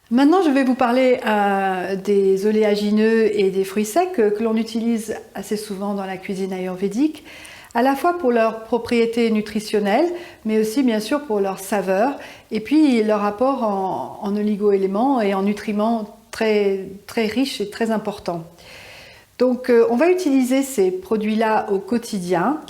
Maintenant, je vais vous parler des oléagineux et des fruits secs que l'on utilise assez souvent dans la cuisine ayurvédique, à la fois pour leurs propriétés nutritionnelles, mais aussi bien sûr pour leur saveur, et puis leur apport en oligo-éléments et en nutriments très, très riches et très importants. Donc, on va utiliser ces produits-là au quotidien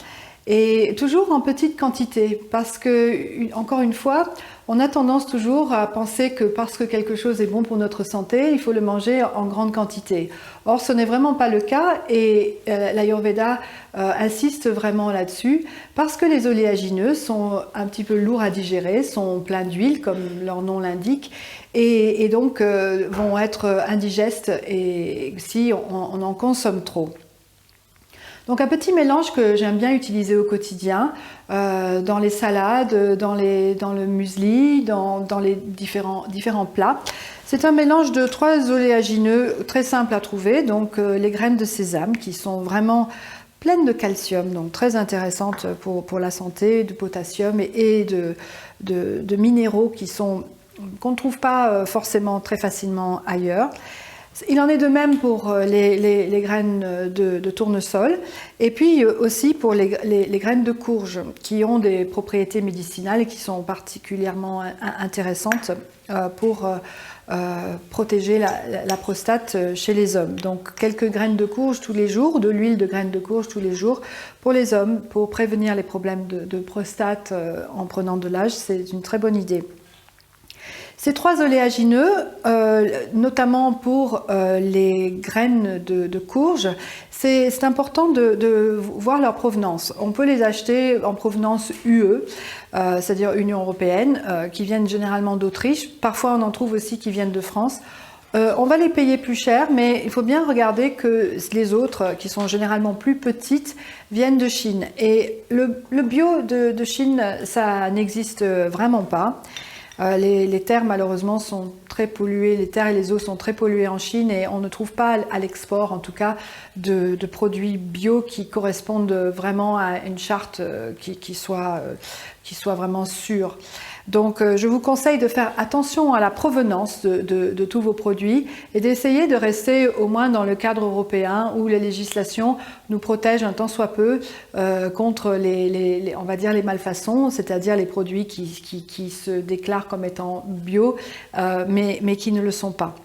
et toujours en petite quantité parce que, encore une fois, on a tendance toujours à penser que parce que quelque chose est bon pour notre santé, il faut le manger en grande quantité. Or, ce n'est vraiment pas le cas et l'Ayurveda insiste vraiment là-dessus parce que les oléagineux sont un petit peu lourds à digérer, sont pleins d'huile comme leur nom l'indique et donc vont être indigestes et si on en consomme trop. Donc un petit mélange que j'aime bien utiliser au quotidien, dans les salades, dans le muesli, dans les différents plats. C'est un mélange de 3 oléagineux très simple à trouver, donc les graines de sésame qui sont vraiment pleines de calcium, donc très intéressantes pour la santé, de potassium et de minéraux qu'on ne trouve pas forcément très facilement ailleurs. Il en est de même pour les graines de tournesol et puis aussi pour les graines de courge qui ont des propriétés médicinales et qui sont particulièrement intéressantes pour protéger la prostate chez les hommes. Donc quelques graines de courge tous les jours, de l'huile de graines de courge tous les jours pour les hommes pour prévenir les problèmes de prostate en prenant de l'âge, c'est une très bonne idée. Ces 3 oléagineux, notamment pour les graines de courge, c'est important de voir leur provenance. On peut les acheter en provenance UE, c'est-à-dire Union européenne, qui viennent généralement d'Autriche. Parfois, on en trouve aussi qui viennent de France. On va les payer plus cher, mais il faut bien regarder que les autres, qui sont généralement plus petites, viennent de Chine. Et le bio de Chine, ça n'existe vraiment pas. Les terres malheureusement sont très polluées, les terres et les eaux sont très polluées en Chine et on ne trouve pas à l'export en tout cas de produits bio qui correspondent vraiment à une charte qui soit vraiment sûre. Donc je vous conseille de faire attention à la provenance de tous vos produits et d'essayer de rester au moins dans le cadre européen où les législations nous protègent un tant soit peu contre on va dire les malfaçons, c'est-à-dire les produits qui se déclarent comme étant bio mais qui ne le sont pas.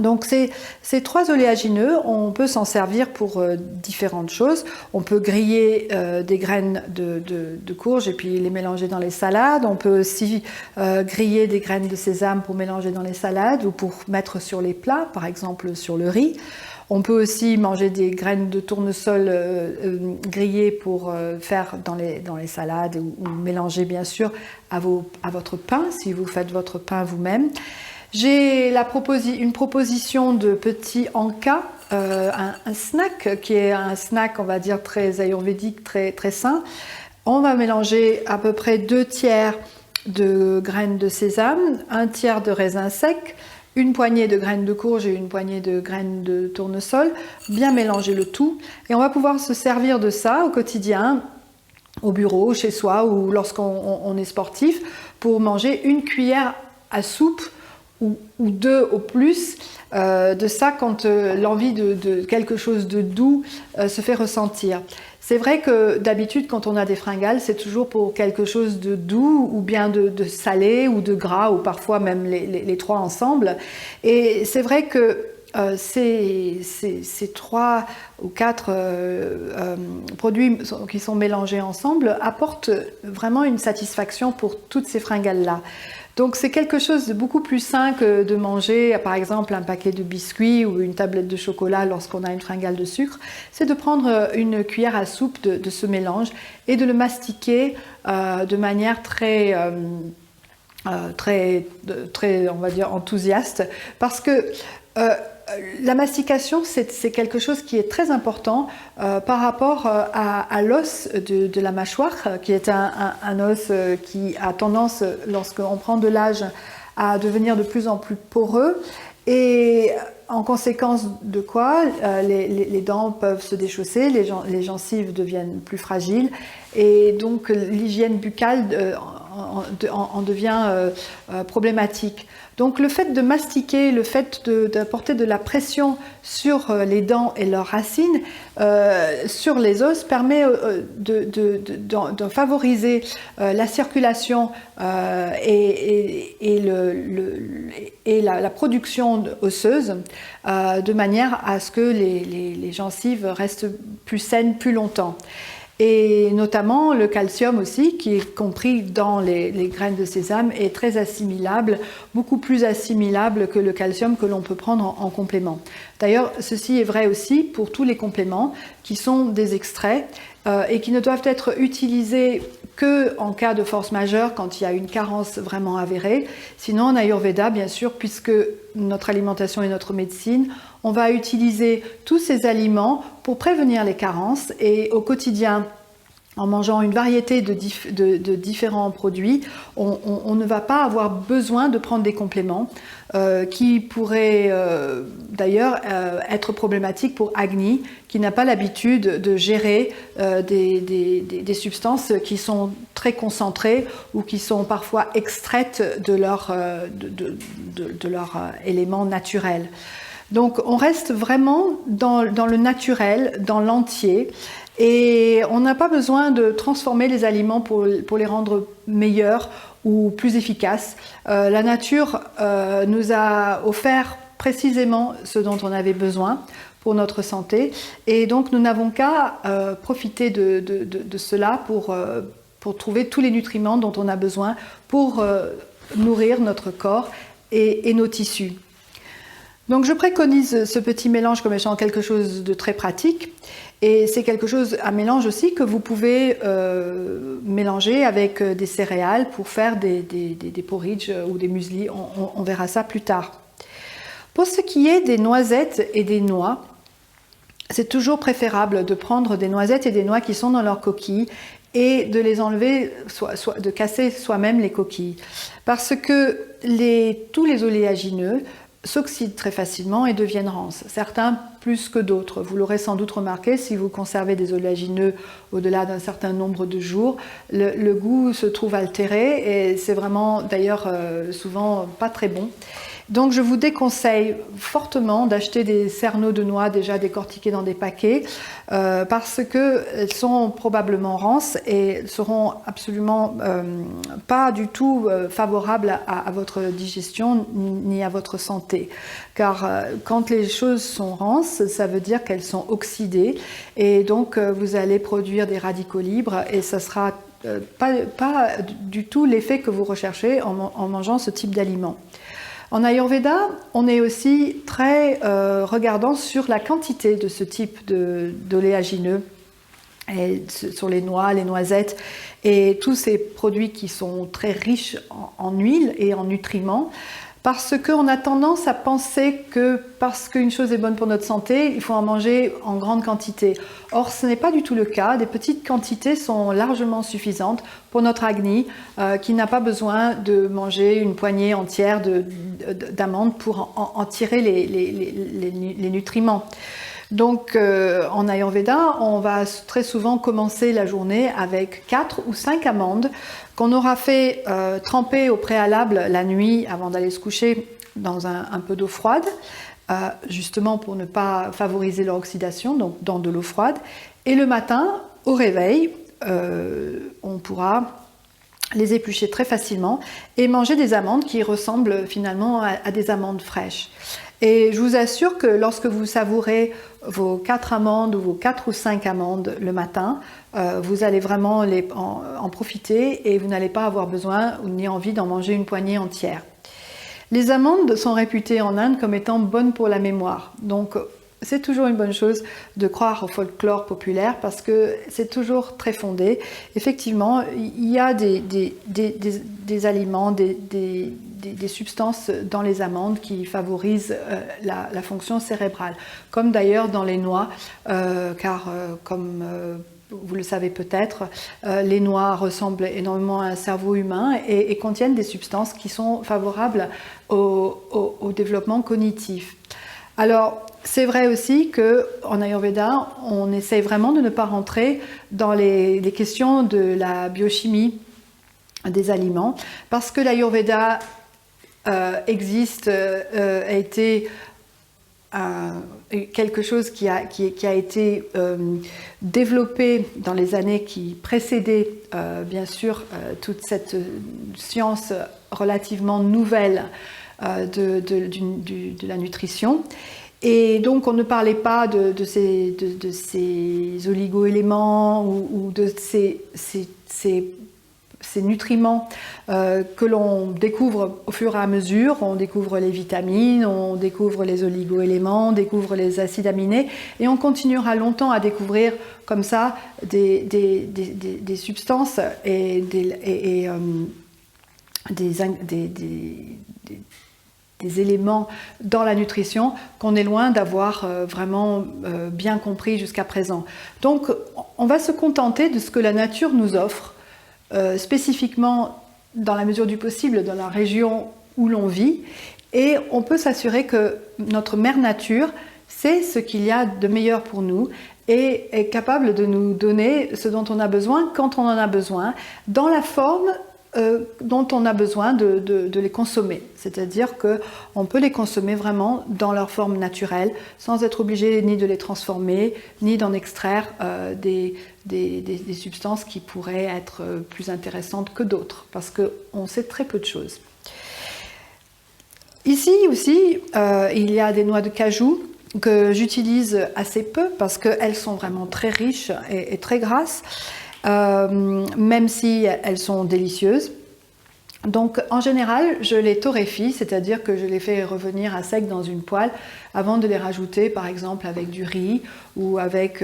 Donc ces 3 oléagineux, on peut s'en servir pour différentes choses. On peut griller des graines de courge et puis les mélanger dans les salades. On peut aussi griller des graines de sésame pour mélanger dans les salades ou pour mettre sur les plats, par exemple sur le riz. On peut aussi manger des graines de tournesol grillées pour faire dans les salades ou mélanger bien sûr à votre pain si vous faites votre pain vous-même. J'ai une proposition de petit encas, un snack qui est un snack on va dire très ayurvédique, très, très sain. On va mélanger à peu près 2 tiers de graines de sésame, 1 tiers de raisins secs, une poignée de graines de courge et une poignée de graines de tournesol, bien mélanger le tout et on va pouvoir se servir de ça au quotidien, au bureau, chez soi ou lorsqu'on est sportif pour manger une cuillère à soupe ou 2 au plus de ça quand l'envie de quelque chose de doux se fait ressentir. C'est vrai que d'habitude quand on a des fringales, c'est toujours pour quelque chose de doux ou bien de salé ou de gras ou parfois même les 3 ensemble. Et c'est vrai que ces 3 ou 4 produits qui sont mélangés ensemble apportent vraiment une satisfaction pour toutes ces fringales-là. Donc c'est quelque chose de beaucoup plus sain que de manger par exemple un paquet de biscuits ou une tablette de chocolat lorsqu'on a une fringale de sucre. C'est de prendre une cuillère à soupe de ce mélange et de le mastiquer de manière très on va dire enthousiaste parce que la mastication, c'est quelque chose qui est très important par rapport à l'os de la mâchoire, qui est un os qui a tendance, lorsqu'on prend de l'âge, à devenir de plus en plus poreux. Et en conséquence de quoi, les dents peuvent se déchausser, les gencives deviennent plus fragiles. Et donc l'hygiène buccale en devient problématique. Donc le fait de mastiquer, le fait d'apporter de la pression sur les dents et leurs racines, sur les os, permet de favoriser la circulation et la production osseuse, de manière à ce que les gencives restent plus saines plus longtemps. Et notamment le calcium aussi, qui est compris dans les graines de sésame, est très assimilable, beaucoup plus assimilable que le calcium que l'on peut prendre en complément. D'ailleurs, ceci est vrai aussi pour tous les compléments qui sont des extraits et qui ne doivent être utilisés que en cas de force majeure, quand il y a une carence vraiment avérée. Sinon, en Ayurveda, bien sûr, puisque notre alimentation est notre médecine, on va utiliser tous ces aliments pour prévenir les carences, et au quotidien, en mangeant une variété de différents produits, on ne va pas avoir besoin de prendre des compléments qui pourraient d'ailleurs être problématiques pour Agni, qui n'a pas l'habitude de gérer des substances qui sont très concentrées ou qui sont parfois extraites de leur élément naturel. Donc on reste vraiment dans le naturel, dans l'entier, et on n'a pas besoin de transformer les aliments pour les rendre meilleurs ou plus efficaces. La nature nous a offert précisément ce dont on avait besoin pour notre santé, et donc nous n'avons qu'à profiter de cela pour trouver tous les nutriments dont on a besoin pour nourrir notre corps et nos tissus. Donc je préconise ce petit mélange comme étant quelque chose de très pratique, et c'est un mélange aussi que vous pouvez mélanger avec des céréales pour faire des porridge ou des muesli. On verra ça plus tard. Pour ce qui est des noisettes et des noix, c'est toujours préférable de prendre des noisettes et des noix qui sont dans leur coquille et de les enlever, de casser soi-même les coquilles, parce que tous les oléagineux s'oxydent très facilement et deviennent rances. Certains plus que d'autres. Vous l'aurez sans doute remarqué, si vous conservez des oléagineux au-delà d'un certain nombre de jours, le goût se trouve altéré, et c'est vraiment d'ailleurs souvent pas très bon. Donc je vous déconseille fortement d'acheter des cerneaux de noix déjà décortiqués dans des paquets parce qu'elles sont probablement rances et seront absolument pas du tout favorables à votre digestion ni à votre santé. Car quand les choses sont rances, ça veut dire qu'elles sont oxydées, et donc vous allez produire des radicaux libres, et ça sera pas du tout l'effet que vous recherchez en mangeant ce type d'aliments. En Ayurveda, on est aussi très regardant sur la quantité de ce type d'oléagineux, sur les noix, les noisettes et tous ces produits qui sont très riches en huile et en nutriments, parce qu'on a tendance à penser que parce qu'une chose est bonne pour notre santé, il faut en manger en grande quantité. Or, ce n'est pas du tout le cas. Des petites quantités sont largement suffisantes pour notre Agni, qui n'a pas besoin de manger une poignée entière d'amandes pour en tirer les nutriments. Donc en Ayurveda, on va très souvent commencer la journée avec 4 ou 5 amandes qu'on aura fait tremper au préalable la nuit avant d'aller se coucher dans un peu d'eau froide, justement pour ne pas favoriser leur oxydation, donc dans de l'eau froide. Et le matin, au réveil, on pourra les éplucher très facilement et manger des amandes qui ressemblent finalement à des amandes fraîches. Et je vous assure que lorsque vous savourez vos 4 amandes ou vos 4 ou 5 amandes le matin, vous allez vraiment en profiter, et vous n'allez pas avoir besoin ni envie d'en manger une poignée entière. Les amandes sont réputées en Inde comme étant bonnes pour la mémoire. Donc c'est toujours une bonne chose de croire au folklore populaire, parce que c'est toujours très fondé. Effectivement, il y a des aliments, des substances dans les amandes qui favorisent la fonction cérébrale, comme d'ailleurs dans les noix, car comme vous le savez peut-être, les noix ressemblent énormément à un cerveau humain et contiennent des substances qui sont favorables au développement cognitif. Alors, c'est vrai aussi qu'en Ayurveda, on essaye vraiment de ne pas rentrer dans les questions de la biochimie des aliments, parce que l'Ayurveda existe, a été quelque chose qui a été développé dans les années qui précédaient bien sûr toute cette science relativement nouvelle de la nutrition. Et donc on ne parlait pas de ces oligo-éléments ou de ces nutriments que l'on découvre au fur et à mesure. On découvre les vitamines, on découvre les oligo-éléments, on découvre les acides aminés, et on continuera longtemps à découvrir comme ça des substances et des éléments dans la nutrition qu'on est loin d'avoir vraiment bien compris jusqu'à présent. Donc on va se contenter de ce que la nature nous offre, spécifiquement dans la mesure du possible dans la région où l'on vit, et on peut s'assurer que notre mère nature sait ce qu'il y a de meilleur pour nous et est capable de nous donner ce dont on a besoin quand on en a besoin, dans la forme dont on a besoin de les consommer. C'est-à-dire qu'on peut les consommer vraiment dans leur forme naturelle, sans être obligé ni de les transformer, ni d'en extraire des substances qui pourraient être plus intéressantes que d'autres, parce qu'on sait très peu de choses. Ici aussi, il y a des noix de cajou que j'utilise assez peu, parce qu'elles sont vraiment très riches et très grasses. Même si elles sont délicieuses. Donc en général, je les torréfie, c'est-à-dire que je les fais revenir à sec dans une poêle avant de les rajouter par exemple avec du riz ou avec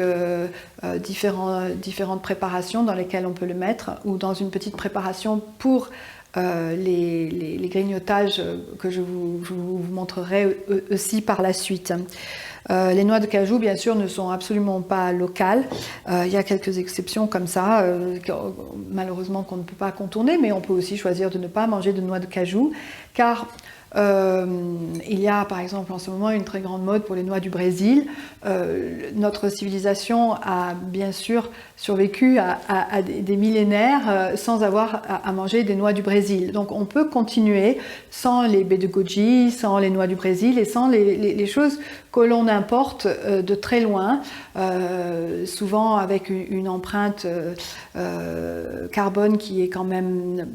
différentes préparations dans lesquelles on peut le mettre, ou dans une petite préparation pour les grignotages que je vous montrerai aussi par la suite. Les noix de cajou, bien sûr, ne sont absolument pas locales. Il y a quelques exceptions comme ça, malheureusement qu'on ne peut pas contourner, mais on peut aussi choisir de ne pas manger de noix de cajou, car il y a par exemple en ce moment une très grande mode pour les noix du Brésil. Notre civilisation a bien sûr survécu à des millénaires sans avoir à manger des noix du Brésil. Donc on peut continuer sans les baies de goji, sans les noix du Brésil et sans les choses que l'on importe de très loin, souvent avec une empreinte carbone qui est quand même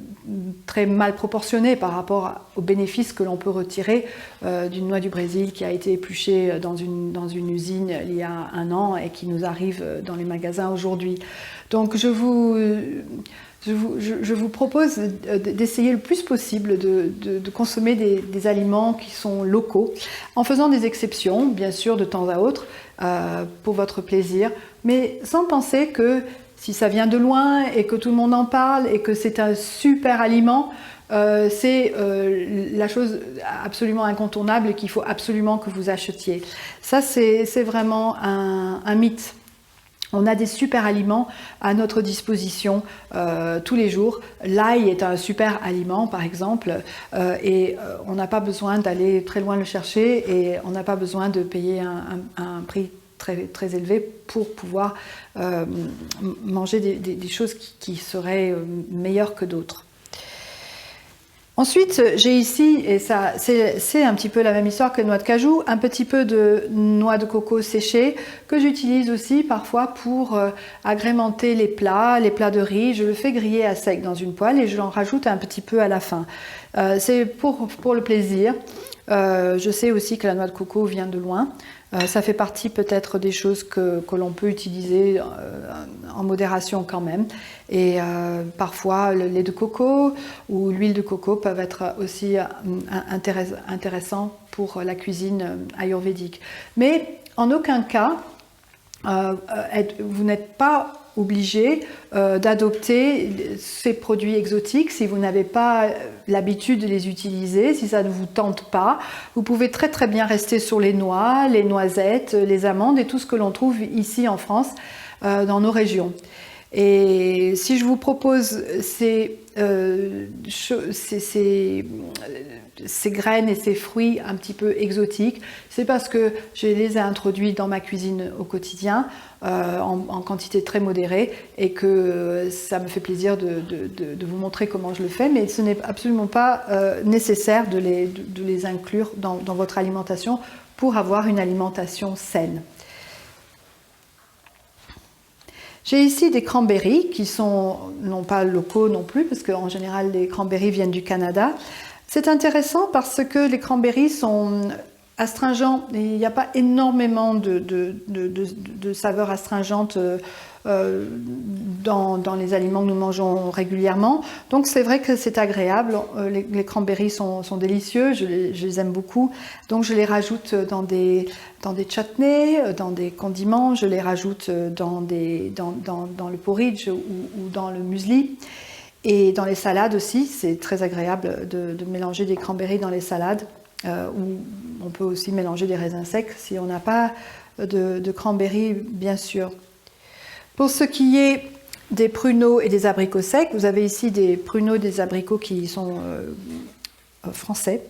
très mal proportionnée par rapport aux bénéfices que l'on peut retirer d'une noix du Brésil qui a été épluchée dans une usine il y a un an et qui nous arrive dans les magasins aujourd'hui. Donc je vous propose d'essayer le plus possible de consommer des aliments qui sont locaux, en faisant des exceptions, bien sûr, de temps à autre, pour votre plaisir, mais sans penser que si ça vient de loin et que tout le monde en parle et que c'est un super aliment, c'est la chose absolument incontournable qu'il faut absolument que vous achetiez. Ça, c'est vraiment un mythe. On a des super aliments à notre disposition tous les jours. L'ail est un super aliment, par exemple, et on n'a pas besoin d'aller très loin le chercher, et on n'a pas besoin de payer un prix très, très élevé pour pouvoir manger des choses qui seraient meilleures que d'autres. Ensuite, j'ai ici, et ça c'est un petit peu la même histoire que les noix de cajou, un petit peu de noix de coco séchées que j'utilise aussi parfois pour agrémenter les plats de riz. Je le fais griller à sec dans une poêle et je l'en rajoute un petit peu à la fin. C'est pour le plaisir. Je sais aussi que la noix de coco vient de loin. Ça fait partie peut-être des choses que l'on peut utiliser en modération quand même. Et parfois le lait de coco ou l'huile de coco peuvent être aussi intéressants pour la cuisine ayurvédique. Mais en aucun cas, vous n'êtes pas obligé d'adopter ces produits exotiques si vous n'avez pas l'habitude de les utiliser, si ça ne vous tente pas. Vous pouvez très très bien rester sur les noix, les noisettes, les amandes et tout ce que l'on trouve ici en France, dans nos régions. Et si je vous propose ces graines et ces fruits un petit peu exotiques, c'est parce que je les ai introduits dans ma cuisine au quotidien en quantité très modérée et que ça me fait plaisir de vous montrer comment je le fais, mais ce n'est absolument pas nécessaire de les inclure dans votre alimentation pour avoir une alimentation saine. J'ai ici des cranberries qui sont non pas locaux non plus, parce qu'en général les cranberries viennent du Canada. C'est intéressant parce que les cranberries sont astringents, et il n'y a pas énormément de saveurs astringentes dans les aliments que nous mangeons régulièrement. Donc c'est vrai que c'est agréable. Les cranberries sont délicieux, je les aime beaucoup. Donc je les rajoute dans des chutneys, dans des condiments, je les rajoute dans le porridge ou dans le muesli. Et dans les salades aussi, c'est très agréable de mélanger des cranberries dans les salades. Ou on peut aussi mélanger des raisins secs si on n'a pas de cranberries, bien sûr. Pour ce qui est des pruneaux et des abricots secs, vous avez ici des pruneaux et des abricots qui sont français.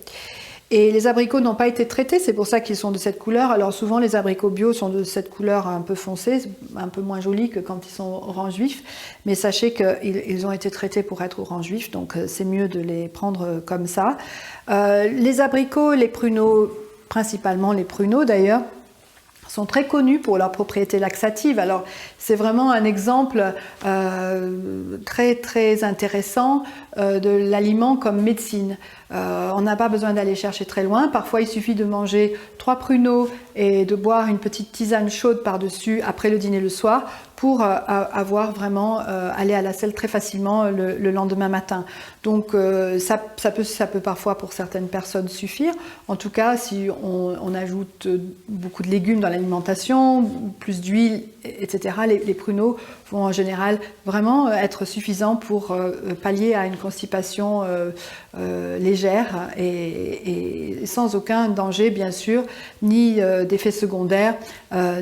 Et les abricots n'ont pas été traités, c'est pour ça qu'ils sont de cette couleur. Alors souvent les abricots bio sont de cette couleur un peu foncée, un peu moins jolie que quand ils sont orange vif. Mais sachez qu'ils ont été traités pour être orange vif, donc c'est mieux de les prendre comme ça. Les abricots, les pruneaux, principalement les pruneaux d'ailleurs, sont très connus pour leurs propriétés laxatives. Alors c'est vraiment un exemple très très intéressant de l'aliment comme médecine. On n'a pas besoin d'aller chercher très loin. Parfois il suffit de manger 3 pruneaux et de boire une petite tisane chaude par-dessus après le dîner le soir pour avoir vraiment aller à la selle très facilement le lendemain matin. Donc ça peut parfois pour certaines personnes suffire. En tout cas, si on ajoute beaucoup de légumes dans l'alimentation, plus d'huile, etc., les pruneaux vont en général vraiment être suffisants pour pallier à une constipation légère et sans aucun danger, bien sûr, ni d'effets secondaires,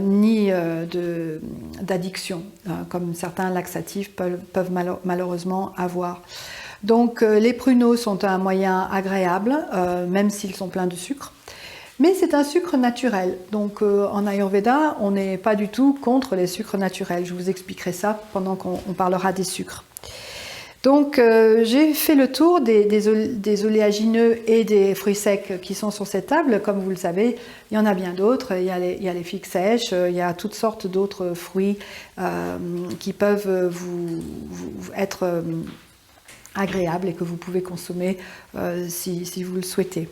ni d'addiction, comme certains laxatifs peuvent malheureusement avoir. Donc les pruneaux sont un moyen agréable, même s'ils sont pleins de sucre. Mais c'est un sucre naturel, donc en Ayurveda, on n'est pas du tout contre les sucres naturels. Je vous expliquerai ça pendant qu'on parlera des sucres. Donc j'ai fait le tour des oléagineux et des fruits secs qui sont sur cette table. Comme vous le savez, il y en a bien d'autres. Il y a les figues sèches, il y a toutes sortes d'autres fruits qui peuvent vous être agréables et que vous pouvez consommer si vous le souhaitez.